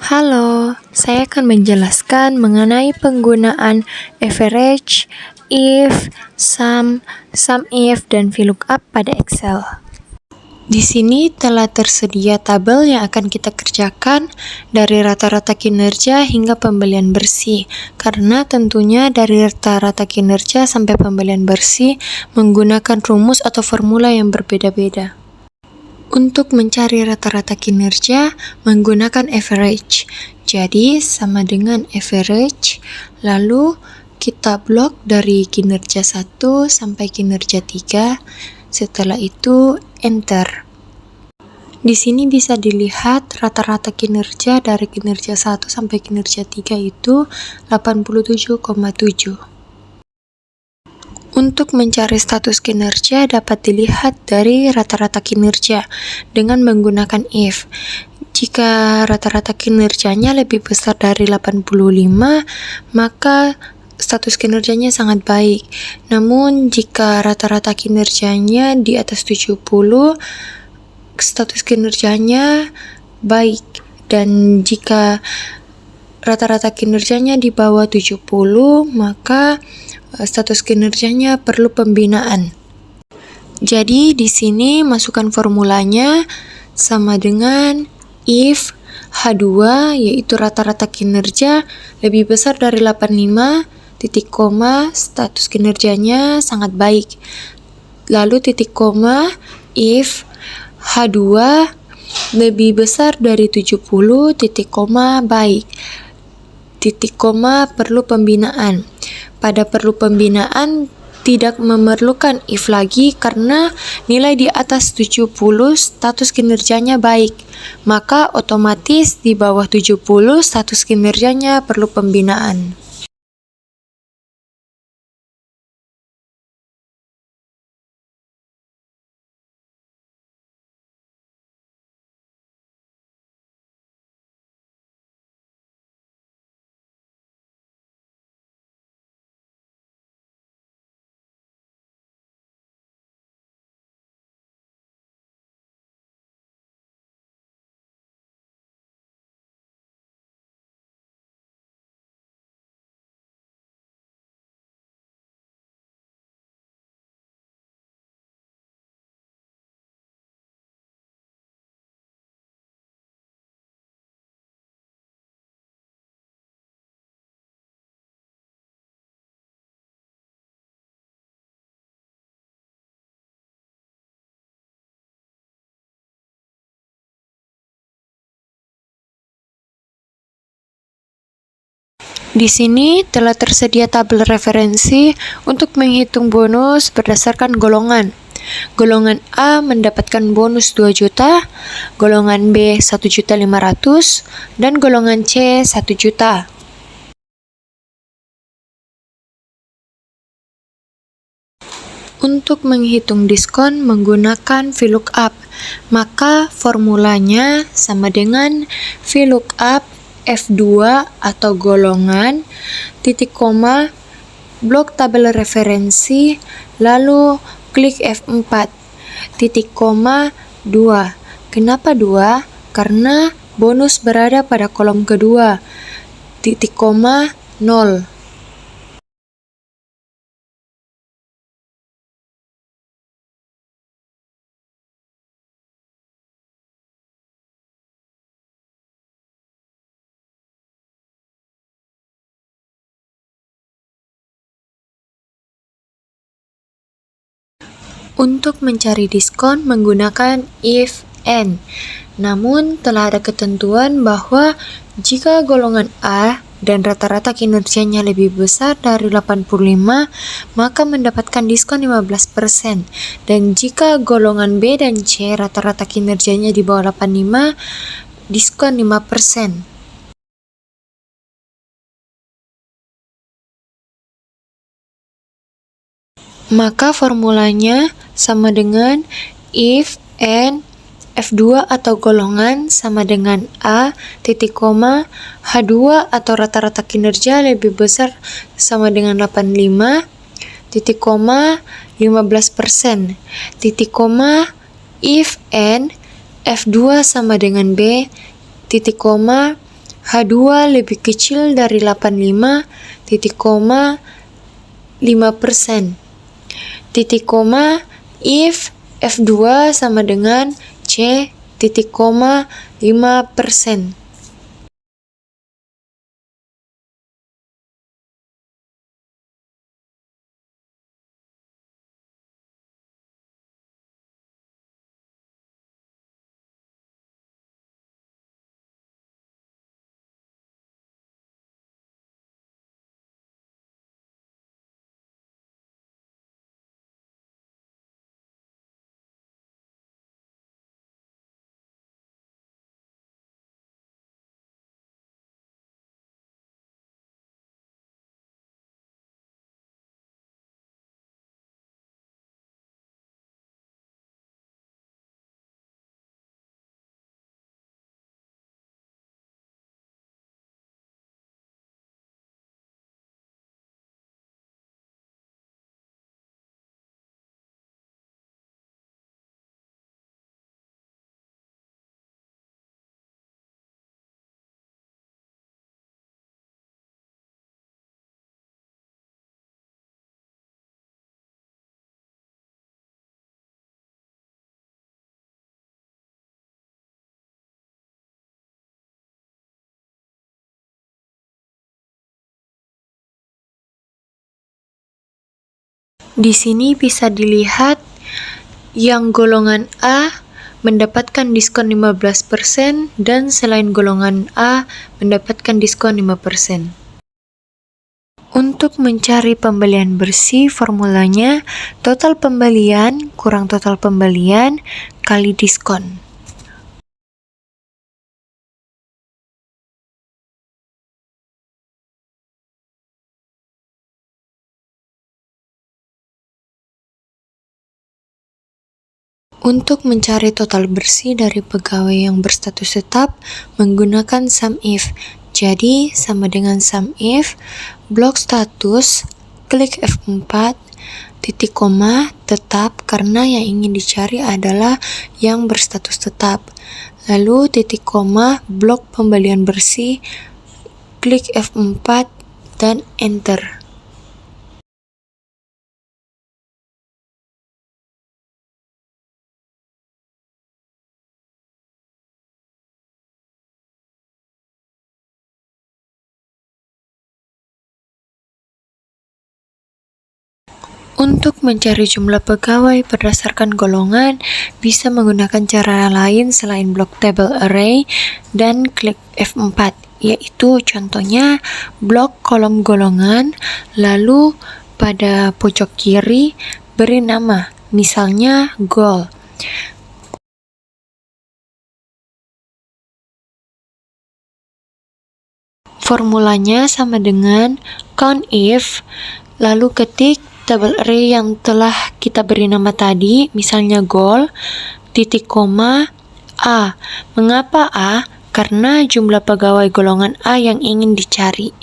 Halo, saya akan menjelaskan mengenai penggunaan average, if, sum if, dan VLOOKUP pada Excel. Di sini telah tersedia tabel yang akan kita kerjakan dari rata-rata kinerja hingga pembelian bersih, karena tentunya dari rata-rata kinerja sampai pembelian bersih menggunakan rumus atau formula yang berbeda-beda. Untuk mencari rata-rata kinerja menggunakan average. Jadi sama dengan average, lalu kita blok dari kinerja 1 sampai kinerja 3, setelah itu enter. Di sini bisa dilihat rata-rata kinerja dari kinerja 1 sampai kinerja 3 itu 87,7. Untuk mencari status kinerja dapat dilihat dari rata-rata kinerja dengan menggunakan if. Jika rata-rata kinerjanya lebih besar dari 85, maka status kinerjanya sangat baik. Namun jika rata-rata kinerjanya di atas 70, status kinerjanya baik. Dan jika rata-rata kinerjanya di bawah 70, maka status kinerjanya perlu pembinaan. Jadi di sini masukkan formulanya sama dengan if H2 yaitu rata-rata kinerja lebih besar dari 85, titik koma, status kinerjanya sangat baik. Lalu titik koma, if H2 lebih besar dari 70, titik koma, baik. Titik koma, perlu pembinaan. Pada perlu pembinaan tidak memerlukan if lagi karena nilai di atas 70 status kinerjanya baik, maka otomatis di bawah 70 status kinerjanya perlu pembinaan. Di sini telah tersedia tabel referensi untuk menghitung bonus berdasarkan golongan. Golongan A mendapatkan bonus 2 juta, golongan B 1.500.000, dan golongan C 1 juta. Untuk menghitung diskon menggunakan VLOOKUP, maka formulanya sama dengan VLOOKUP F2 atau golongan, titik koma, blok tabel referensi, lalu klik F4, titik koma, 2. Kenapa 2? Karena bonus berada pada kolom kedua, titik koma, 0. Untuk mencari diskon menggunakan if and. Namun telah ada ketentuan bahwa jika golongan A dan rata-rata kinerjanya lebih besar dari 85, maka mendapatkan diskon 15%. Dan jika golongan B dan C rata-rata kinerjanya di bawah 85, diskon 5%. Maka formulanya sama dengan if and F2 atau golongan sama dengan A, titik koma, H2 atau rata-rata kinerja lebih besar sama dengan 85, titik koma, 15%, titik koma, if and F2 sama dengan B, titik koma, H2 lebih kecil dari 85, titik koma, 5%. Titik koma, if F2 sama dengan C, titik koma, 5%. Di sini bisa dilihat yang golongan A mendapatkan diskon 15% dan selain golongan A mendapatkan diskon 5%. Untuk mencari pembelian bersih, formulanya total pembelian kurang total pembelian kali diskon. Untuk mencari total bersih dari pegawai yang berstatus tetap menggunakan SUMIF. Jadi, sama dengan SUMIF, blok status, klik F4, titik koma, tetap, karena yang ingin dicari adalah yang berstatus tetap. Lalu titik koma, blok pembelian bersih, klik F4, dan enter. Untuk mencari jumlah pegawai berdasarkan golongan, bisa menggunakan cara lain selain blok table array dan klik F4, yaitu contohnya blok kolom golongan, lalu pada pojok kiri beri nama, misalnya goal. Formulanya sama dengan COUNTIF, lalu ketik table array yang telah kita beri nama tadi, misalnya goal, titik koma, A. Mengapa A? Karena jumlah pegawai golongan A yang ingin dicari.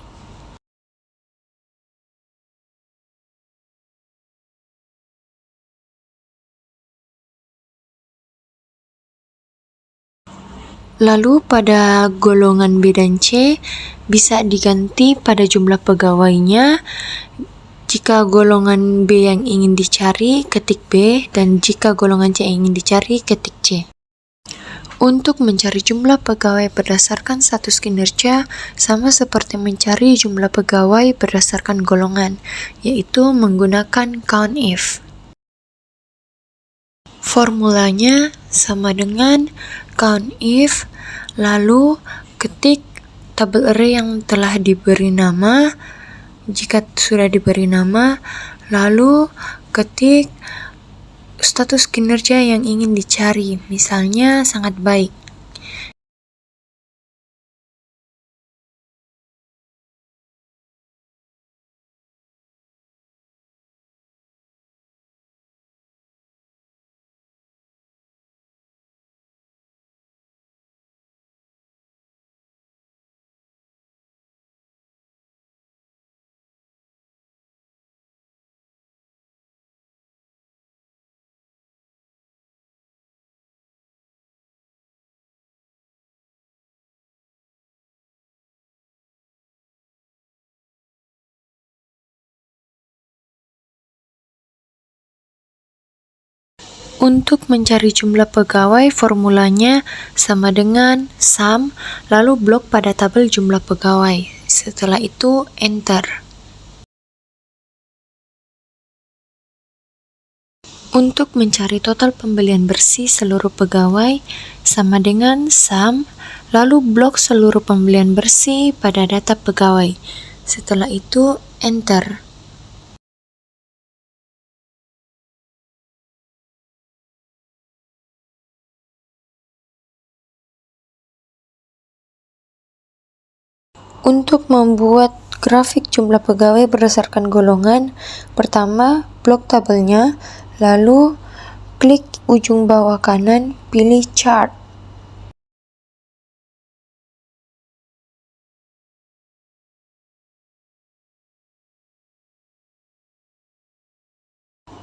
Lalu pada golongan B dan C bisa diganti pada jumlah pegawainya. Jika golongan B yang ingin dicari, ketik B, dan jika golongan C yang ingin dicari, ketik C. Untuk mencari jumlah pegawai berdasarkan status kinerja, sama seperti mencari jumlah pegawai berdasarkan golongan, yaitu menggunakan COUNTIF. Formulanya sama dengan COUNTIF, lalu ketik tabel array yang telah diberi nama. Jika sudah diberi nama, lalu ketik status kinerja yang ingin dicari, misalnya sangat baik. Untuk mencari jumlah pegawai, formulanya sama dengan sum, lalu blok pada tabel jumlah pegawai. Setelah itu, enter. Untuk mencari total pembelian bersih seluruh pegawai, sama dengan sum, lalu blok seluruh pembelian bersih pada data pegawai. Setelah itu, enter. Untuk membuat grafik jumlah pegawai berdasarkan golongan, pertama blok tabelnya, lalu klik ujung bawah kanan, pilih chart.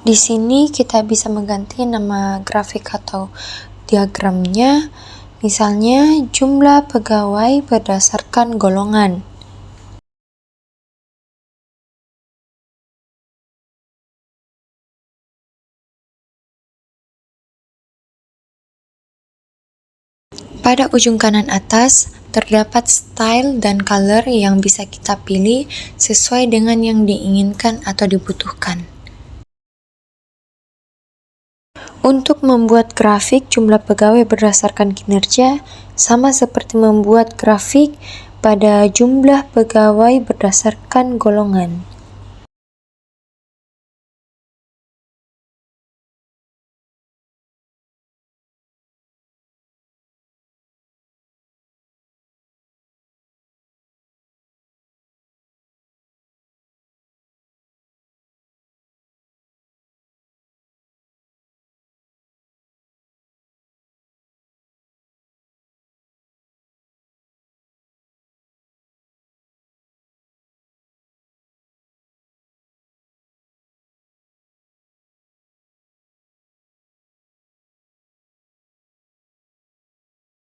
Di sini kita bisa mengganti nama grafik atau diagramnya, misalnya jumlah pegawai berdasarkan golongan. Pada ujung kanan atas, terdapat style dan color yang bisa kita pilih sesuai dengan yang diinginkan atau dibutuhkan. Untuk membuat grafik jumlah pegawai berdasarkan kinerja, sama seperti membuat grafik pada jumlah pegawai berdasarkan golongan.